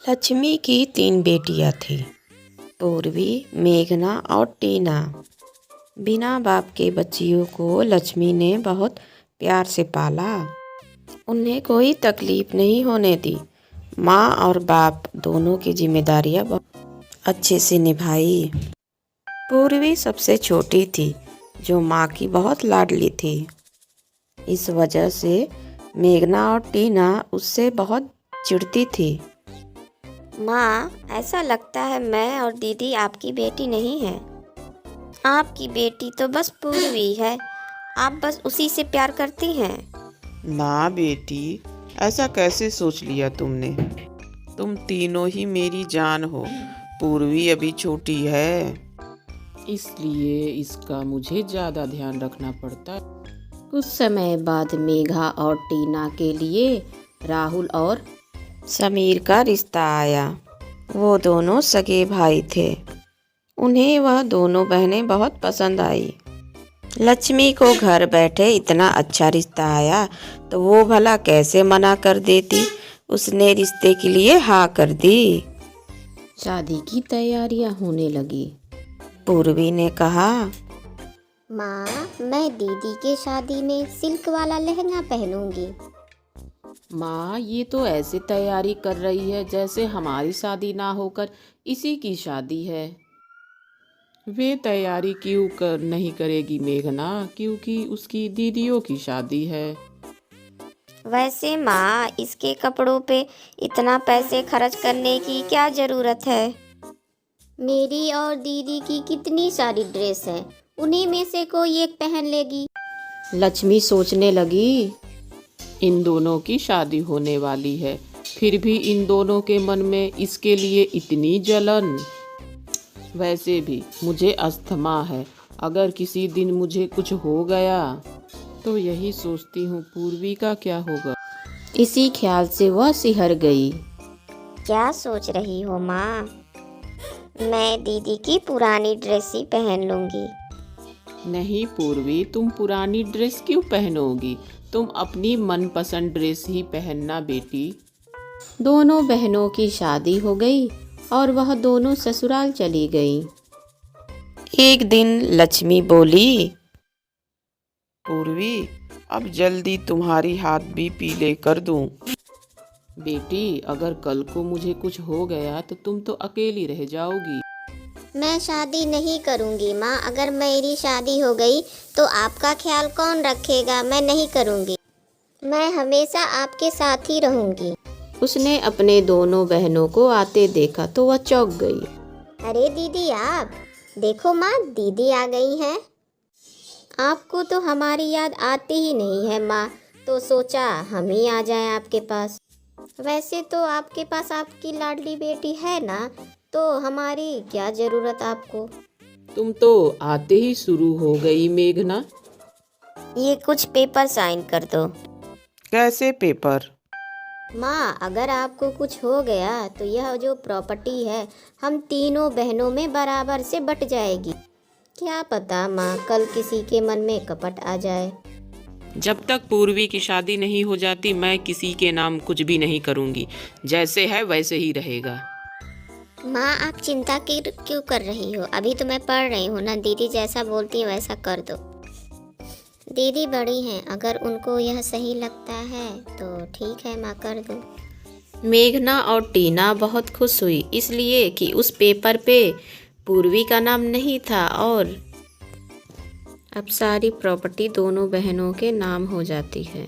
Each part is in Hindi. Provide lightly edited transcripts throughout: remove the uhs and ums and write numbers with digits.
लक्ष्मी की 3 बेटियां थीं। पूर्वी, मेघना और टीना। बिना बाप के बच्चियों को लक्ष्मी ने बहुत प्यार से पाला। उन्हें कोई तकलीफ नहीं होने दी। माँ और बाप दोनों की जिम्मेदारियां बहुत अच्छे से निभाई। पूर्वी सबसे छोटी थी, जो माँ की बहुत लाडली थी। इस वजह से मेघना और टीना उससे बहुत चिढ़ती थी। माँ, ऐसा लगता है मैं और दीदी आपकी बेटी नहीं है। आपकी बेटी तो बस पूर्वी है। आप बस उसी से प्यार करती हैं। ना बेटी, ऐसा कैसे सोच लिया तुमने? तुम तीनों ही मेरी जान हो। पूर्वी अभी छोटी है, इसलिए इसका मुझे ज़्यादा ध्यान रखना पड़ता है। कुछ समय बाद मेघा और टीना के लिए राहुल और समीर का रिश्ता आया। वो दोनों सगे भाई थे। उन्हें वह दोनों बहनें बहुत पसंद आई। लक्ष्मी को घर बैठे इतना अच्छा रिश्ता आया तो वो भला कैसे मना कर देती। उसने रिश्ते के लिए हाँ कर दी। शादी की तैयारियां होने लगी। पूर्वी ने कहा, माँ, मैं दीदी के शादी में सिल्क वाला लहंगा पहनूंगी। माँ, ये तो ऐसे तैयारी कर रही है जैसे हमारी शादी ना होकर इसी की शादी है। वे तैयारी क्यों नहीं करेगी मेघना, क्योंकि उसकी दीदियों की शादी है। वैसे माँ, इसके कपड़ों पे इतना पैसे खर्च करने की क्या ज़रूरत है? मेरी और दीदी की कितनी सारी ड्रेस है, उन्हीं में से कोई एक पहन लेगी। लक्ष्मी सोचने लगी। इन दोनों की शादी होने वाली है, फिर भी इन दोनों के मन में इसके लिए इतनी जलन। वैसे भी मुझे अस्थमा है, अगर किसी दिन मुझे कुछ हो गया तो यही सोचती हूँ पूर्वी का क्या होगा। इसी ख्याल से वह सिहर गई। क्या सोच रही हो माँ? मैं दीदी की पुरानी ड्रेस ही पहन लूंगी। नहीं पूर्वी, तुम पुरानी ड्रेस क्यों पहनोगी? तुम अपनी मनपसंद ड्रेस ही पहनना बेटी। दोनों बहनों की शादी हो गई और वह दोनों ससुराल चली गईं। एक दिन लक्ष्मी बोली, पूर्वी, अब जल्दी तुम्हारी हाथ भी पीले कर दूं। बेटी, अगर कल को मुझे कुछ हो गया तो तुम तो अकेली रह जाओगी। मैं शादी नहीं करूंगी माँ। अगर मेरी शादी हो गई तो आपका ख्याल कौन रखेगा? मैं नहीं करूंगी। मैं हमेशा आपके साथ ही रहूंगी। उसने अपने दोनों बहनों को आते देखा तो वह चौंक गई। अरे दीदी, आप देखो माँ, दीदी आ गई हैं। आपको तो हमारी याद आती ही नहीं है माँ, तो सोचा हम ही आ जाएं आपके पास। वैसे तो आपके पास आपकी लाडली बेटी है ना, तो हमारी क्या ज़रूरत आपको। तुम तो आते ही शुरू हो गई मेघना। ये कुछ पेपर साइन कर दो। कैसे पेपर? माँ, अगर आपको कुछ हो गया तो यह जो प्रॉपर्टी है हम तीनों बहनों में बराबर से बट जाएगी। क्या पता माँ, कल किसी के मन में कपट आ जाए। जब तक पूर्वी की शादी नहीं हो जाती मैं किसी के नाम कुछ भी नहीं करूंगी। जैसे है वैसे ही रहेगा। माँ, आप चिंता क्यों कर रही हो? अभी तो मैं पढ़ रही हूँ ना। दीदी जैसा बोलती है वैसा कर दो। दीदी बड़ी हैं, अगर उनको यह सही लगता है तो ठीक है माँ, कर दो। मेघना और टीना बहुत खुश हुई, इसलिए कि उस पेपर पे पूर्वी का नाम नहीं था और अब सारी प्रॉपर्टी दोनों बहनों के नाम हो जाती है।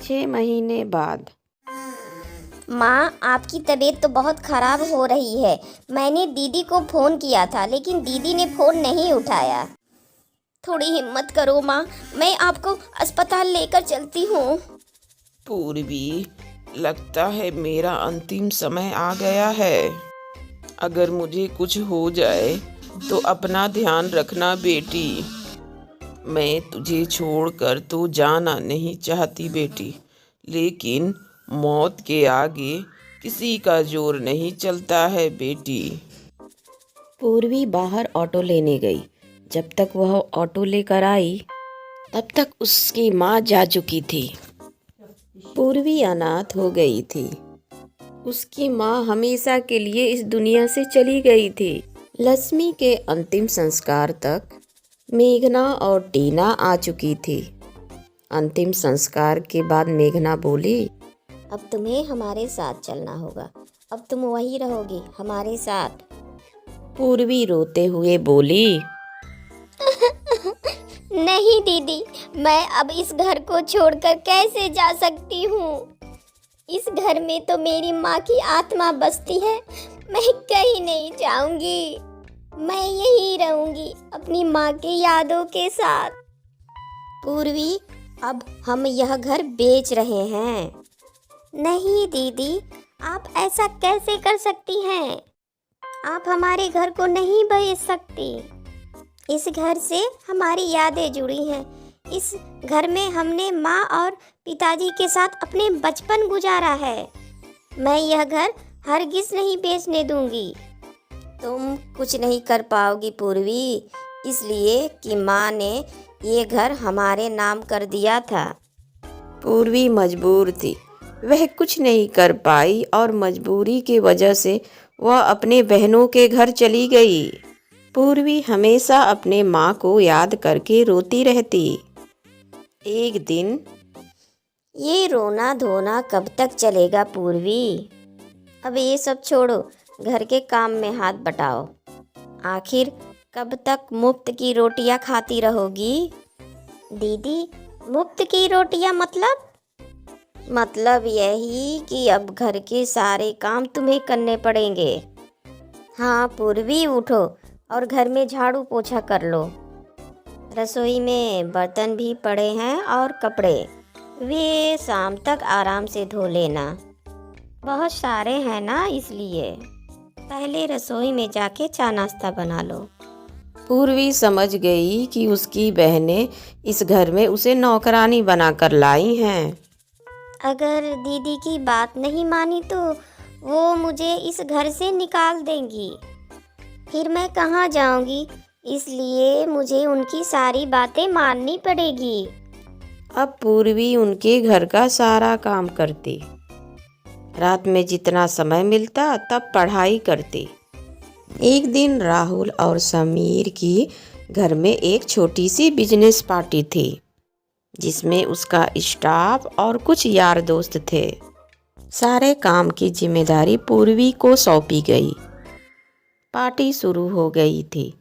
6 महीने बाद। माँ, आपकी तबीयत तो बहुत ख़राब हो रही है। मैंने दीदी को फ़ोन किया था, लेकिन दीदी ने फ़ोन नहीं उठाया। थोड़ी हिम्मत करो माँ, मैं आपको अस्पताल लेकर चलती हूँ। पूर्वी, लगता है मेरा अंतिम समय आ गया है। अगर मुझे कुछ हो जाए तो अपना ध्यान रखना बेटी। मैं तुझे छोड़कर तो जाना नहीं चाहती बेटी, लेकिन मौत के आगे किसी का जोर नहीं चलता है बेटी। पूर्वी बाहर ऑटो लेने गई। जब तक वह ऑटो लेकर आई तब तक उसकी माँ जा चुकी थी। पूर्वी अनाथ हो गई थी। उसकी माँ हमेशा के लिए इस दुनिया से चली गई थी। लक्ष्मी के अंतिम संस्कार तक मेघना और टीना आ चुकी थी। अंतिम संस्कार के बाद मेघना बोली, अब तुम्हें हमारे साथ चलना होगा। अब तुम वहीं रहोगी हमारे साथ। पूर्वी रोते हुए बोली, नहीं दीदी, मैं अब इस घर को छोड़कर कैसे जा सकती हूँ? इस घर में तो मेरी माँ की आत्मा बसती है। मैं कहीं नहीं जाऊंगी। मैं यहीं रहूंगी अपनी माँ की यादों के साथ। पूर्वी, अब हम यह घर बेच रहे हैं। नहीं दीदी, आप ऐसा कैसे कर सकती हैं? आप हमारे घर को नहीं बेच सकती। इस घर से हमारी यादें जुड़ी हैं। इस घर में हमने माँ और पिताजी के साथ अपने बचपन गुजारा है। मैं यह घर हरगिज नहीं बेचने दूंगी। तुम कुछ नहीं कर पाओगी पूर्वी, इसलिए कि माँ ने ये घर हमारे नाम कर दिया था। पूर्वी मजबूर थी। वह कुछ नहीं कर पाई और मजबूरी की वजह से वह अपने बहनों के घर चली गई। पूर्वी हमेशा अपने माँ को याद करके रोती रहती। एक दिन, ये रोना धोना कब तक चलेगा पूर्वी? अब ये सब छोड़ो, घर के काम में हाथ बटाओ। आखिर कब तक मुफ्त की रोटियां खाती रहोगी? दीदी, मुफ्त की रोटियां मतलब यही कि अब घर के सारे काम तुम्हें करने पड़ेंगे। हाँ पूर्वी, उठो और घर में झाड़ू पोछा कर लो। रसोई में बर्तन भी पड़े हैं और कपड़े, वे शाम तक आराम से धो लेना। बहुत सारे हैं ना, इसलिए पहले रसोई में जाके चाय नाश्ता बना लो। पूर्वी समझ गई कि उसकी बहनें इस घर में उसे नौकरानी बनाकर लाई हैं। अगर दीदी की बात नहीं मानी तो वो मुझे इस घर से निकाल देंगी। फिर मैं कहाँ जाऊंगी? इसलिए मुझे उनकी सारी बातें माननी पड़ेगी। अब पूर्वी उनके घर का सारा काम करती। रात में जितना समय मिलता तब पढ़ाई करती। एक दिन राहुल और समीर की घर में एक छोटी सी बिजनेस पार्टी थी, जिसमें उसका स्टाफ और कुछ यार दोस्त थे। सारे काम की जिम्मेदारी पूर्वी को सौंपी गई। पार्टी शुरू हो गई थी।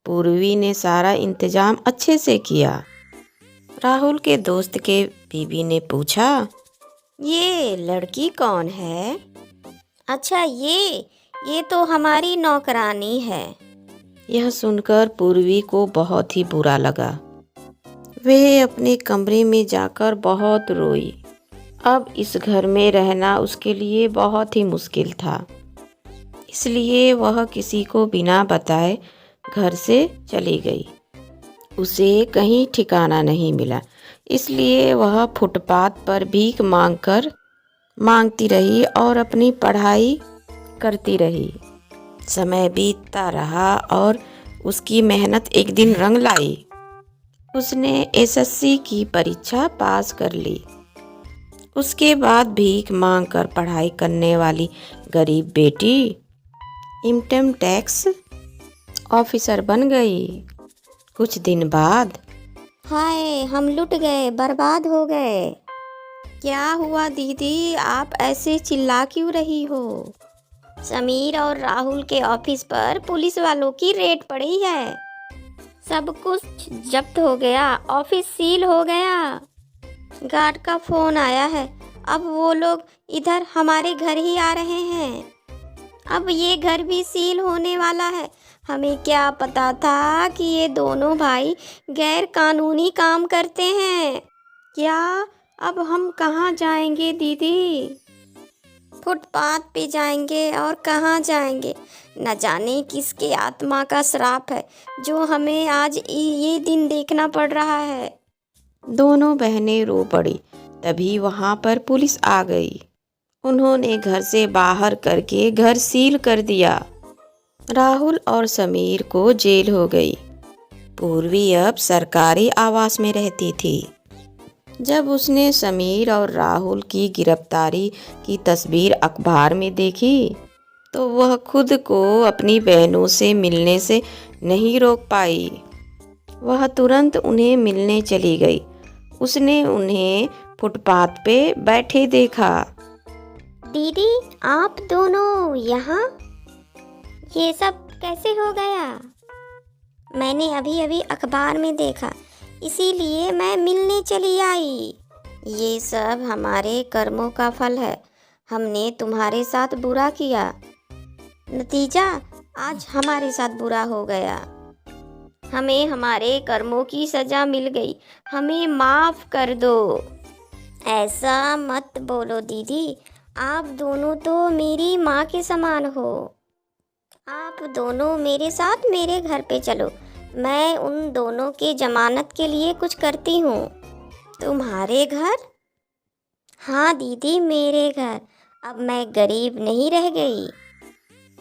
पूर्वी ने सारा इंतजाम अच्छे से किया। राहुल के दोस्त के बीवी ने पूछा, ये लड़की कौन है? अच्छा, ये तो हमारी नौकरानी है। यह सुनकर पूर्वी को बहुत ही बुरा लगा। वह अपने कमरे में जाकर बहुत रोई। अब इस घर में रहना उसके लिए बहुत ही मुश्किल था। इसलिए वह किसी को बिना बताए घर से चली गई। उसे कहीं ठिकाना नहीं मिला, इसलिए वह फुटपाथ पर भीख मांगती रही और अपनी पढ़ाई करती रही। समय बीतता रहा और उसकी मेहनत एक दिन रंग लाई। उसने एसएससी की परीक्षा पास कर ली। उसके बाद भीख मांगकर पढ़ाई करने वाली गरीब बेटी इनकम टैक्स ऑफिसर बन गई। कुछ दिन बाद, हाय, हम लुट गए, बर्बाद हो गए। क्या हुआ दीदी, आप ऐसे चिल्ला क्यों रही हो? समीर और राहुल के ऑफिस पर पुलिस वालों की रेड पड़ी है। सब कुछ जब्त हो गया, ऑफिस सील हो गया। गार्ड का फोन आया है। अब वो लोग इधर हमारे घर ही आ रहे हैं। अब ये घर भी सील होने वाला है। हमें क्या पता था कि ये दोनों भाई गैर कानूनी काम करते हैं। क्या अब हम कहाँ जाएंगे दीदी? फुटपाथ पे जाएंगे और कहाँ जाएंगे? न जाने किसके आत्मा का श्राप है जो हमें आज ये दिन देखना पड़ रहा है। दोनों बहनें रो पड़ी। तभी वहाँ पर पुलिस आ गई। उन्होंने घर से बाहर करके घर सील कर दिया। राहुल और समीर को जेल हो गई। पूर्वी अब सरकारी आवास में रहती थी। जब उसने समीर और राहुल की गिरफ्तारी की तस्वीर अखबार में देखी तो वह खुद को अपनी बहनों से मिलने से नहीं रोक पाई। वह तुरंत उन्हें मिलने चली गई। उसने उन्हें फुटपाथ पे बैठे देखा। दीदी, आप दोनों यहाँ? ये सब कैसे हो गया? मैंने अभी अभी अखबार में देखा, इसीलिए मैं मिलने चली आई। ये सब हमारे कर्मों का फल है। हमने तुम्हारे साथ बुरा किया, नतीजा आज हमारे साथ बुरा हो गया। हमें हमारे कर्मों की सजा मिल गई। हमें माफ़ कर दो। ऐसा मत बोलो दीदी, आप दोनों तो मेरी माँ के समान हो। आप दोनों मेरे साथ मेरे घर पे चलो, मैं उन दोनों के जमानत के लिए कुछ करती हूँ। तुम्हारे घर? हाँ दीदी, मेरे घर। अब मैं गरीब नहीं रह गई।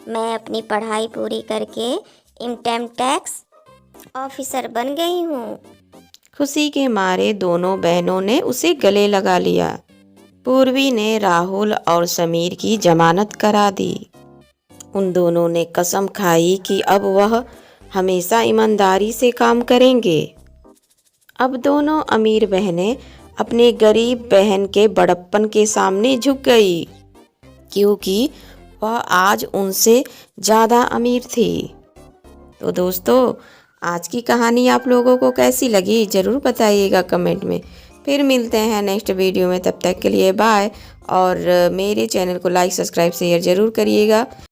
मैं अपनी पढ़ाई पूरी करके इनकम टैक्स ऑफिसर बन गई हूँ। खुशी के मारे दोनों बहनों ने उसे गले लगा लिया। पूर्वी ने राहुल और समीर की जमानत करा दी। उन दोनों ने कसम खाई कि अब वह हमेशा ईमानदारी से काम करेंगे। अब दोनों अमीर बहनें अपने गरीब बहन के बड़प्पन के सामने झुक गई, क्योंकि वह आज उनसे ज़्यादा अमीर थी। तो दोस्तों, आज की कहानी आप लोगों को कैसी लगी ज़रूर बताइएगा कमेंट में। फिर मिलते हैं नेक्स्ट वीडियो में, तब तक के लिए बाय। और मेरे चैनल को लाइक, सब्सक्राइब, शेयर ज़रूर करिएगा।